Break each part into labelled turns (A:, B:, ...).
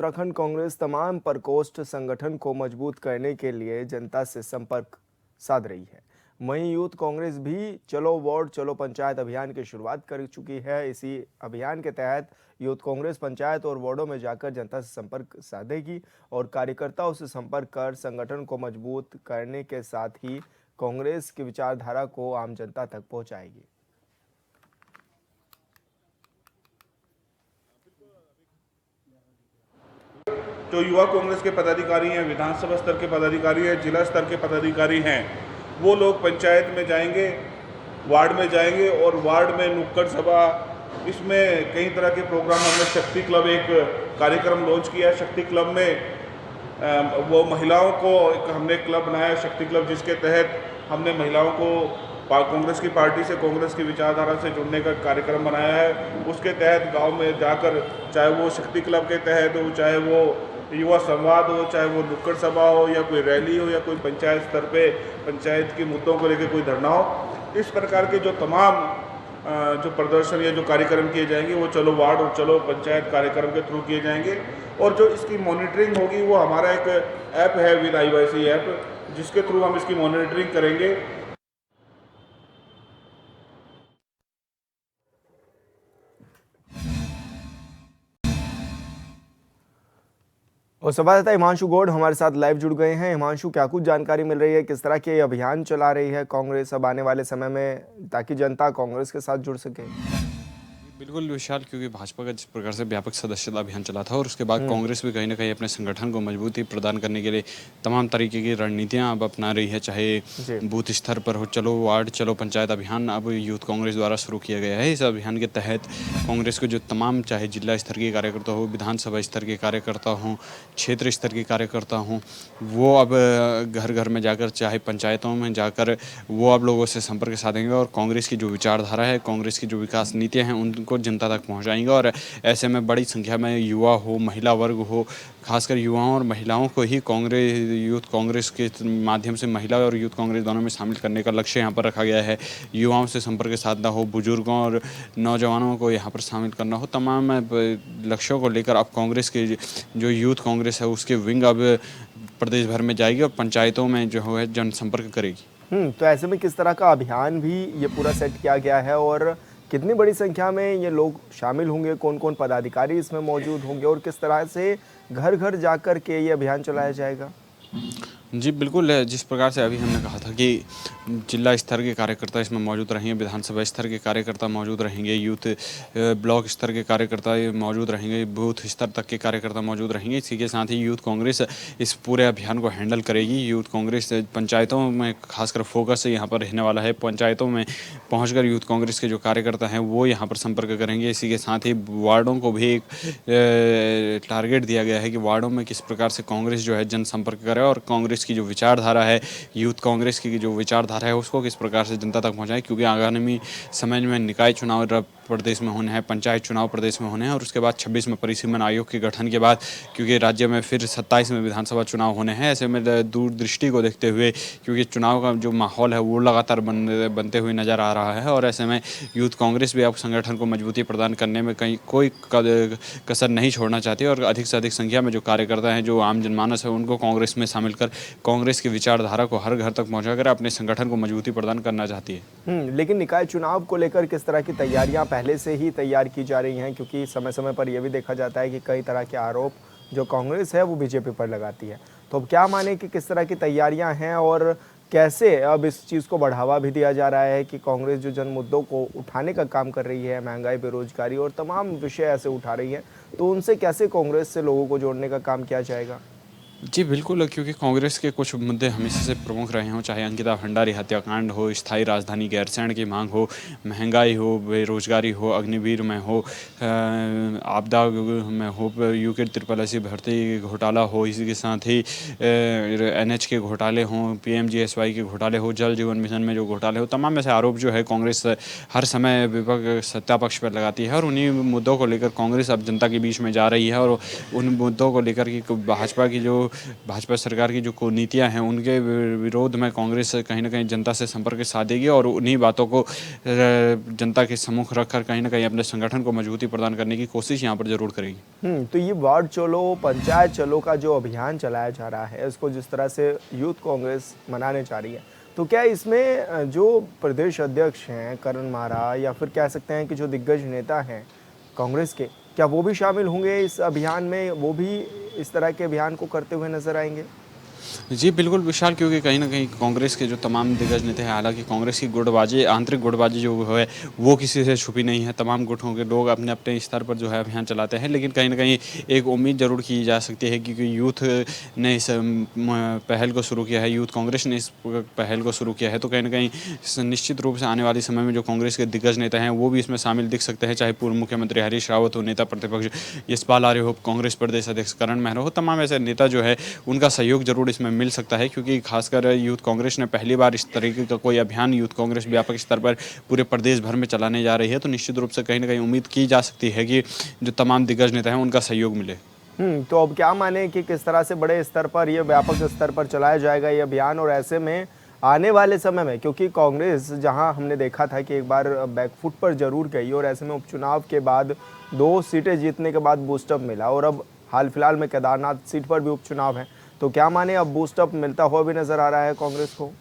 A: उत्तराखंड कांग्रेस तमाम प्रकोष्ठ संगठन को मजबूत करने के लिए जनता से संपर्क साध रही है। वहीं यूथ कांग्रेस भी चलो वार्ड चलो पंचायत अभियान की शुरुआत कर चुकी है। इसी अभियान के तहत यूथ कांग्रेस पंचायत और वार्डों में जाकर जनता से संपर्क साधेगी और कार्यकर्ताओं से संपर्क कर संगठन को मजबूत करने के साथ ही कांग्रेस की विचारधारा को आम जनता तक पहुंचाएगी।
B: जो युवा कांग्रेस के पदाधिकारी हैं, विधानसभा स्तर के पदाधिकारी हैं, जिला स्तर के पदाधिकारी हैं, वो लोग पंचायत में जाएंगे, वार्ड में जाएंगे और वार्ड में नुक्कड़ सभा, इसमें कई तरह के प्रोग्राम। हमने शक्ति क्लब एक कार्यक्रम लॉन्च किया। शक्ति क्लब में वो महिलाओं को एक हमने क्लब बनाया, शक्ति क्लब, जिसके तहत हमने महिलाओं को कांग्रेस की पार्टी से, कांग्रेस की विचारधारा से जुड़ने का कार्यक्रम बनाया है। उसके तहत गांव में जाकर, चाहे वो शक्ति क्लब के तहत हो, चाहे वो युवा संवाद हो, चाहे वो नुक्कड़ सभा हो या कोई रैली हो या कोई पंचायत स्तर पे पंचायत के मुद्दों को लेकर कोई धरना हो, इस प्रकार के जो तमाम जो प्रदर्शन या जो कार्यक्रम किए जाएंगे वो चलो वार्ड और चलो पंचायत कार्यक्रम के थ्रू किए जाएंगे। और जो इसकी मॉनिटरिंग होगी वो हमारा एक ऐप है, विद IYC ऐप, जिसके थ्रू हम इसकी मॉनिटरिंग करेंगे।
A: और संवाददाता हिमांशु गौड़ हमारे साथ लाइव जुड़ गए हैं। हिमांशु, क्या कुछ जानकारी मिल रही है, किस तरह के अभियान चला रही है कांग्रेस अब आने वाले समय में, ताकि जनता कांग्रेस के साथ जुड़ सके?
C: बिल्कुल विशाल, क्योंकि भाजपा का जिस प्रकार से व्यापक सदस्यता अभियान चला था और उसके बाद कांग्रेस भी कहीं ना कहीं अपने संगठन को मजबूती प्रदान करने के लिए तमाम तरीके की रणनीतियां अब अपना रही है। चाहे बूथ स्तर पर हो, चलो वार्ड चलो पंचायत अभियान अब यूथ कांग्रेस द्वारा शुरू किया गया है। इस अभियान के तहत कांग्रेस के जो तमाम, चाहे जिला स्तर के कार्यकर्ता हो, विधानसभा स्तर के कार्यकर्ता हों, क्षेत्र स्तर के कार्यकर्ता हों, वो अब घर घर में जाकर, चाहे पंचायतों में जाकर वो अब लोगों से संपर्क साधेंगे और कांग्रेस की जो विचारधारा है, कांग्रेस की जो विकास नीतियाँ हैं, उनको जनता तक पहुंचाएंगे। और ऐसे में बड़ी संख्या में युवा हो, महिला वर्ग हो, खासकर युवाओं और महिलाओं को ही यूथ कांग्रेस के माध्यम से महिला और यूथ कांग्रेस दोनों में शामिल करने का लक्ष्य यहाँ पर रखा गया है। युवाओं से संपर्क साधना हो, बुजुर्गों और नौजवानों को यहाँ पर शामिल करना हो, तमाम लक्ष्यों को लेकर अब कांग्रेस के जो यूथ कांग्रेस है उसके विंग अब प्रदेश भर में जाएगी और पंचायतों में जो है जनसंपर्क करेगी।
A: तो ऐसे में किस तरह का अभियान भी ये पूरा सेट किया गया है और कितनी बड़ी संख्या में ये लोग शामिल होंगे, कौन कौन पदाधिकारी इसमें मौजूद होंगे और किस तरह से घर घर जाकर के ये अभियान चलाया जाएगा?
C: जी बिल्कुल, जिस प्रकार से अभी हमने कहा था कि जिला स्तर के कार्यकर्ता इसमें मौजूद रहेंगे, विधानसभा स्तर के कार्यकर्ता मौजूद रहेंगे, यूथ ब्लॉक स्तर के कार्यकर्ता मौजूद रहेंगे, बूथ स्तर तक के कार्यकर्ता मौजूद रहेंगे। इसी के साथ ही यूथ कांग्रेस इस पूरे अभियान को हैंडल करेगी। यूथ कांग्रेस पंचायतों में खासकर फोकस यहाँ पर रहने वाला है। पंचायतों में पहुँचकर यूथ कांग्रेस के जो कार्यकर्ता हैं वो यहाँ पर संपर्क करेंगे। इसी के साथ ही वार्डों को भी एक टारगेट दिया गया है कि वार्डों में किस प्रकार से कांग्रेस जो है जनसंपर्क करे और कांग्रेस की जो विचारधारा है, यूथ कांग्रेस की जो विचारधारा है उसको किस प्रकार से जनता तक पहुंचाए। क्योंकि आगामी समय में निकाय चुनाव प्रदेश में होने हैं, पंचायत चुनाव प्रदेश में होने हैं और उसके बाद 26 में परिसीमन आयोग के गठन के बाद क्योंकि राज्य में फिर 27 में विधानसभा चुनाव होने हैं। ऐसे में दूरदृष्टि को देखते हुए, क्योंकि चुनाव का जो माहौल है वो लगातार बनते हुए नजर आ रहा है और ऐसे में यूथ कांग्रेस भी अब संगठन को मजबूती प्रदान करने में कहीं कोई कसर नहीं छोड़ना चाहती और अधिक से अधिक संख्या में जो कार्यकर्ता हैं, जो आम जनमानस है, उनको कांग्रेस में शामिल कर कांग्रेस की विचारधारा को हर घर तक पहुंचाकर अपने संगठन को मजबूती प्रदान करना चाहती है।
A: लेकिन निकाय चुनाव को लेकर किस तरह की तैयारियां पहले से ही तैयार की जा रही हैं? क्योंकि समय समय पर यह भी देखा जाता है कि कई तरह के आरोप जो कांग्रेस है वो बीजेपी पर लगाती है। तो अब क्या माने कि किस तरह की तैयारियां हैं और कैसे अब इस चीज़ को बढ़ावा भी दिया जा रहा है कि कांग्रेस जो जन मुद्दों को उठाने का काम कर रही है, महंगाई, बेरोजगारी और तमाम विषय ऐसे उठा रही है, तो उनसे कैसे कांग्रेस से लोगों को जोड़ने का काम किया जाएगा?
C: जी बिल्कुल, क्योंकि कांग्रेस के कुछ मुद्दे हमेशा से प्रमुख रहे हों, चाहे अंकिता भंडारी हत्याकांड हो, स्थायी राजधानी गैरसैंण की मांग हो, महंगाई हो, बेरोजगारी हो, अग्निवीर में हो, आपदा में हो, यूके SSC भर्ती घोटाला हो, इसी के साथ ही NH के घोटाले हों, PMGSY के घोटाले हो, जल जीवन मिशन में जो घोटाले हो, तमाम ऐसे आरोप जो है कांग्रेस हर समय विपक्ष सत्ता पक्ष पर लगाती है और उन्हीं मुद्दों को लेकर कांग्रेस अब जनता के बीच में जा रही है और उन मुद्दों को लेकर कि भाजपा की जो भाजपा सरकार की जो कुनीतियाँ हैं उनके विरोध में कांग्रेस कहीं ना कहीं जनता से संपर्क साधेगी और उन्हीं बातों को जनता के सम्मुख रखकर कहीं ना कहीं अपने संगठन को मजबूती प्रदान करने की कोशिश यहाँ पर जरूर करेगी।
A: तो ये वार्ड चलो पंचायत चलो का जो अभियान चलाया जा रहा है, इसको जिस तरह से यूथ कांग्रेस मनाने जा रही है, तो क्या इसमें जो प्रदेश अध्यक्ष हैं करण मारा या फिर कह सकते हैं कि जो दिग्गज नेता हैं कांग्रेस के, क्या वो भी शामिल होंगे इस अभियान में? वो भी इस तरह के अभियान को करते हुए नजर आएंगे?
C: जी बिल्कुल विशाल, क्योंकि कहीं ना कहीं कांग्रेस के जो तमाम दिग्गज नेता हैं, हालांकि कांग्रेस की गुटबाजी, आंतरिक गुटबाजी जो है वो किसी से छुपी नहीं है। तमाम गुटों के लोग अपने अपने स्तर पर जो है अभियान चलाते हैं, लेकिन कहीं ना कहीं एक उम्मीद जरूर की जा सकती है क्योंकि यूथ ने इस पहल को शुरू किया है, यूथ कांग्रेस ने इस पहल को शुरू किया है, तो कहीं ना कहीं निश्चित रूप से आने वाले समय में जो कांग्रेस के दिग्गज नेता हैं वो भी इसमें शामिल दिख सकते हैं, चाहे पूर्व मुख्यमंत्री हरीश रावत हो, नेता प्रतिपक्ष यशपाल आर्य हो, कांग्रेस प्रदेश अध्यक्ष करण मेहरा हो, तमाम ऐसे नेता जो है उनका सहयोग जरूर इसमें मिल सकता है क्योंकि खासकर यूथ कांग्रेस ने पहली बार इस तरीके का कोई अभियान यूथ कांग्रेस व्यापक स्तर पर पूरे प्रदेश भर में चलाने जा रही है, तो निश्चित रूप से कहीं ना कहीं उम्मीद की जा सकती है कि जो तमाम दिग्गज नेता हैं उनका सहयोग मिले।
A: तो अब क्या माने कि किस तरह से बड़े स्तर पर, ये व्यापक स्तर पर चलाया जाएगा ये अभियान, और ऐसे में आने वाले समय में, क्योंकि कांग्रेस जहां हमने देखा था कि एक बार बैकफुट पर जरूर गई और ऐसे में उपचुनाव के बाद 2 सीटें जीतने के बाद बूस्टअप मिला और अब हाल फिलहाल में केदारनाथ सीट पर भी उपचुनाव है, तो क्या माने अब बूस्टअप मिलता हुआ भी नजर आ रहा है कांग्रेस को?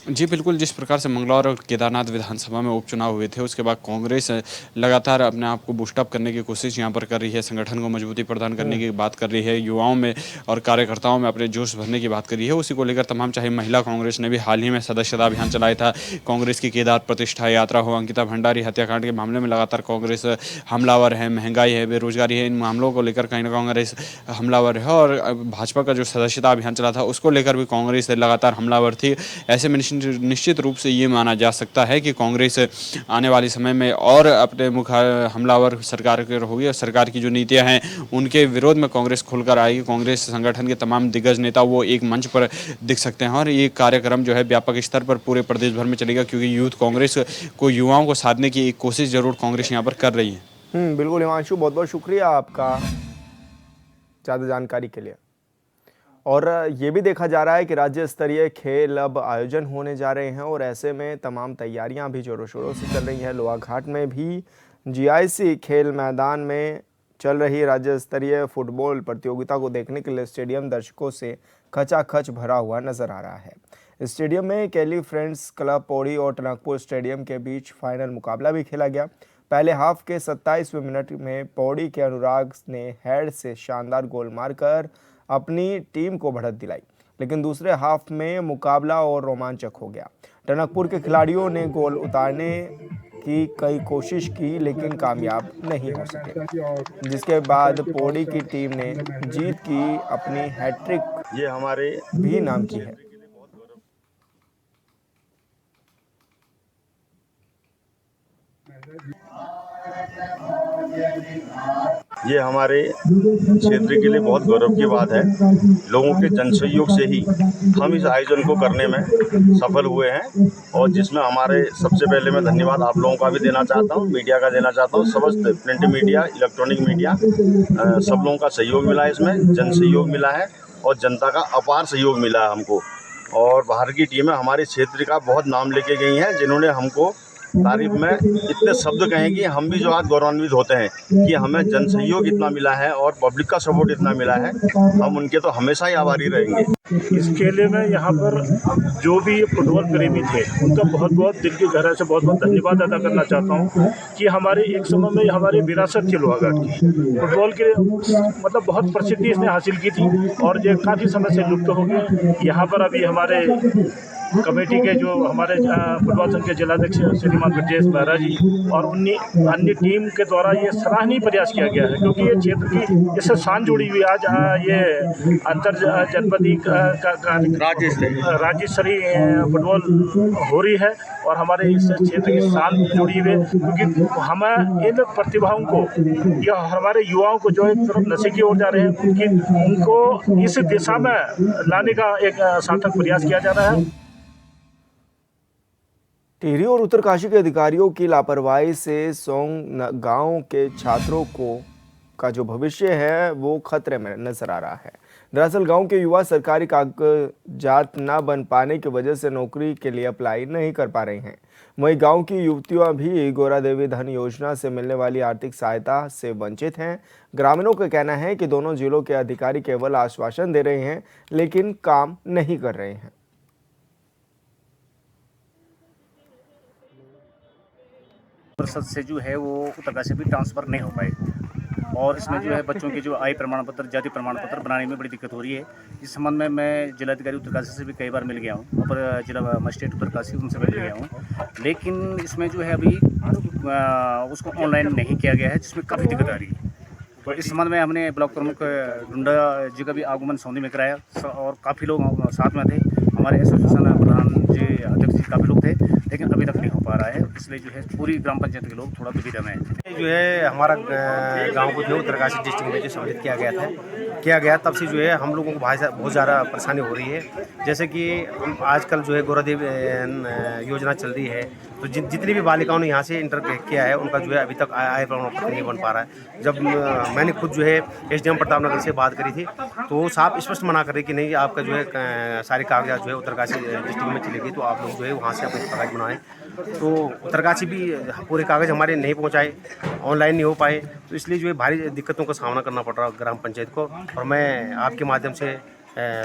C: जी बिल्कुल, जिस प्रकार से मंगलौर और केदारनाथ विधानसभा में उपचुनाव हुए थे उसके बाद कांग्रेस लगातार अपने आप को बूस्टअप करने की कोशिश यहाँ पर कर रही है, संगठन को मजबूती प्रदान करने की बात कर रही है, युवाओं में और कार्यकर्ताओं में अपने जोश भरने की बात कर रही है। उसी को लेकर तमाम, चाहे महिला कांग्रेस ने भी हाल ही में सदस्यता अभियान चलाया था, कांग्रेस की केदार प्रतिष्ठा यात्रा हो, अंकिता भंडारी हत्याकांड के मामले में लगातार कांग्रेस हमलावर है, महंगाई है, बेरोजगारी है, इन मामलों को लेकर कहीं ना कांग्रेस हमलावर है और भाजपा का जो सदस्यता अभियान चला था उसको लेकर भी कांग्रेस लगातार हमलावर थी। ऐसे में निश्चित रूप से ये माना जा सकता है कि कांग्रेस आने वाले समय में और अपने हमलावर सरकार के होगी और सरकार की जो नीतियां हैं उनके विरोध में कांग्रेस खुलकर आएगी। कांग्रेस संगठन के तमाम दिग्गज नेता वो एक मंच पर दिख सकते हैं और ये कार्यक्रम जो है व्यापक स्तर पर पूरे प्रदेश भर में चलेगा क्योंकि यूथ कांग्रेस को युवाओं को साधने की एक कोशिश जरूर कांग्रेस यहाँ पर कर रही है।
A: बिल्कुल हिमांशु, बहुत बहुत शुक्रिया आपका ज़्यादा जानकारी के लिए। और ये भी देखा जा रहा है कि राज्य स्तरीय खेल अब आयोजन होने जा रहे हैं और ऐसे में तमाम तैयारियां भी जोरों शोरों से चल रही हैं। लोहाघाट में भी जीआईसी खेल मैदान में चल रही राज्य स्तरीय फुटबॉल प्रतियोगिता को देखने के लिए स्टेडियम दर्शकों से खचाखच भरा हुआ नजर आ रहा है। स्टेडियम में कैली फ्रेंड्स क्लब पौड़ी और टनकपुर स्टेडियम के बीच फाइनल मुकाबला भी खेला गया। पहले हाफ के 27वें मिनट में पौड़ी के अनुराग ने हेड से शानदार गोल मारकर अपनी टीम को बढ़त दिलाई, लेकिन दूसरे हाफ में मुकाबला और रोमांचक हो गया। टनकपुर के खिलाड़ियों ने गोल उतारने की कई कोशिश की लेकिन कामयाब नहीं हो सके, जिसके बाद पौड़ी की टीम ने जीत की अपनी हैट्रिक
D: ये हमारे
A: भी नाम की है।
D: ये हमारे क्षेत्र के लिए बहुत गौरव की बात है। लोगों के जनसहयोग से ही हम इस आयोजन को करने में सफल हुए हैं और जिसमें हमारे सबसे पहले मैं धन्यवाद आप लोगों का भी देना चाहता हूँ, मीडिया का देना चाहता हूँ। समस्त प्रिंट मीडिया, इलेक्ट्रॉनिक मीडिया, सब लोगों का सहयोग मिला है, इसमें जन सहयोग मिला है और जनता का अपार सहयोग मिला है हमको। और बाहर की टीमें हमारे क्षेत्र का बहुत नाम लेके गई हैं, जिन्होंने हमको तारीफ में इतने शब्द कहें कि हम भी जो आज गौरवान्वित होते हैं कि हमें जन सहयोग इतना मिला है और पब्लिक का सपोर्ट इतना मिला है, हम उनके तो हमेशा ही आभारी रहेंगे।
E: इस खेले में यहाँ पर जो भी फुटबॉल प्रेमी थे उनका बहुत बहुत दिल की गहराई से बहुत बहुत धन्यवाद अदा करना चाहता हूँ कि हमारे एक समय में हमारी विरासत थी लोहाघाट की, फुटबॉल के मतलब बहुत प्रसिद्धि इसने हासिल की थी और ये काफ़ी समय से लुप्त हो गए। यहाँ पर अभी हमारे कमेटी के जो हमारे फुटबॉल संघ के जिलाध्यक्ष श्रीमान ब्रजेश मेहरा जी और अन्य टीम के द्वारा ये सराहनीय प्रयास किया गया है क्योंकि ये क्षेत्र की इससे शान जुड़ी हुई आज ये अंतर जनपदीय राज्य स्तरीय फुटबॉल हो रही है और हमारे इस क्षेत्र की शान जुड़ी हुई है क्योंकि हमें इन प्रतिभाओं को या हमारे युवाओं को जो एक तरफ नशे की ओर जा रहे हैं उनको इस दिशा में लाने का एक सार्थक प्रयास किया जा रहा है।
A: टिहरी और उत्तरकाशी के अधिकारियों की लापरवाही से सोंग गांव के छात्रों को का जो भविष्य है वो खतरे में नजर आ रहा है। दरअसल गांव के युवा सरकारी कागजात न बन पाने की वजह से नौकरी के लिए अप्लाई नहीं कर पा रहे हैं। वहीं गांव की युवतियां भी गौरा देवी धन योजना से मिलने वाली आर्थिक सहायता से वंचित हैं। ग्रामीणों का कहना है कि दोनों जिलों के अधिकारी केवल आश्वासन दे रहे हैं लेकिन काम नहीं कर रहे हैं।
F: परिषद से जो है वो उत्तरकाशी भी ट्रांसफ़र नहीं हो पाए और इसमें जो है बच्चों के जो आय प्रमाण पत्र, जाति प्रमाण पत्र बनाने में बड़ी दिक्कत हो रही है। इस संबंध में मैं जिलाधिकारी उत्तरकाशी से भी कई बार मिल गया हूँ, अपर जिला मजिस्ट्रेट उत्तरकाशी उनसे मिल गया हूँ, लेकिन इसमें जो है अभी उसको ऑनलाइन नहीं किया गया है, जिसमें काफ़ी दिक्कत आ रही है। तो इस संबंध में हमने ब्लॉक प्रमुख डुंडा जी का भी आगमन सौंधी में कराया और काफ़ी लोग साथ में थे। हमारे एसोसिएशन प्रधान जी, अध्यक्ष जी, काफ़ी लोग थे, लेकिन अभी तक नहीं हो पा रहा है। इसलिए जो है पूरी ग्राम पंचायत के लोग थोड़ा दुविधा में हैं।
G: जो है हमारा गांव को जो है उत्तरकाशी डिस्ट्रिक्ट में जो सम्मिलित किया गया तब से जो है हम लोगों को बहुत ज़्यादा परेशानी हो रही है। जैसे कि हम आजकल जो है गौरा देवी योजना चल रही है, तो जितनी भी बालिकाओं ने यहाँ से इंटर किया है उनका जो है अभी तक आय प्रमाण पत्र नहीं बन पा रहा है। जब मैंने खुद जो है SDM प्रतापनगर से बात करी थी तो वो साफ स्पष्ट मना कर रहे कि नहीं, आपका जो है सारे कागजात जो है उत्तरकाशी डिस्ट्रिक्ट में चलेगी, तो आप लोग जो है वहाँ से अपने कागज बनाएं। तो उत्तरकाशी भी पूरे कागज़ हमारे नहीं पहुंचाए, ऑनलाइन नहीं हो पाए, तो इसलिए जो है भारी दिक्कतों का सामना करना पड़ रहा ग्राम पंचायत को। और मैं आपके माध्यम से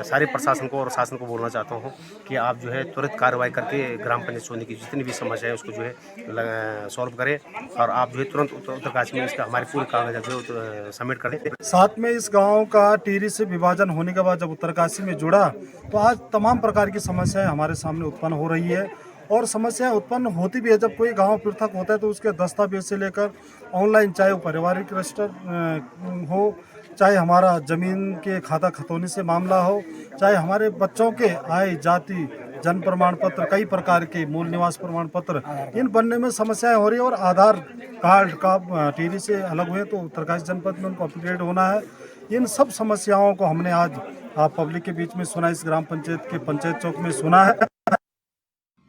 G: सारे प्रशासन को और शासन को बोलना चाहता हूं कि आप जो है त्वरित कार्रवाई करके ग्राम पंचायत सोने की जितनी भी समस्या है उसको जो है सॉल्व करें और आप जो है तुरंत उत्तरकाशी में इसका हमारे पूरे कागजात जो सबमिट करें।
H: साथ में इस गांव का टिहरी से विभाजन होने के बाद जब उत्तरकाशी में जुड़ा तो आज तमाम प्रकार की समस्याएं हमारे सामने उत्पन्न हो रही है और समस्याएं उत्पन्न होती भी है। जब कोई गांव पृथक होता है तो उसके दस्तावेज से लेकर ऑनलाइन, चाहे वो पारिवारिक रजिस्टर हो, चाहे हमारा ज़मीन के खाता खतौनी से मामला हो, चाहे हमारे बच्चों के आय, जाति, जन्म प्रमाण पत्र, कई प्रकार के मूल निवास प्रमाण पत्र, इन बनने में समस्याएं हो रही है। और आधार कार्ड का टिहरी से अलग हुए तो उत्तरकाशी जनपद में उनको अपग्रेड होना है। इन सब समस्याओं को हमने आज पब्लिक के बीच में सुना, इस ग्राम पंचायत के पंचायत चौक में सुना है।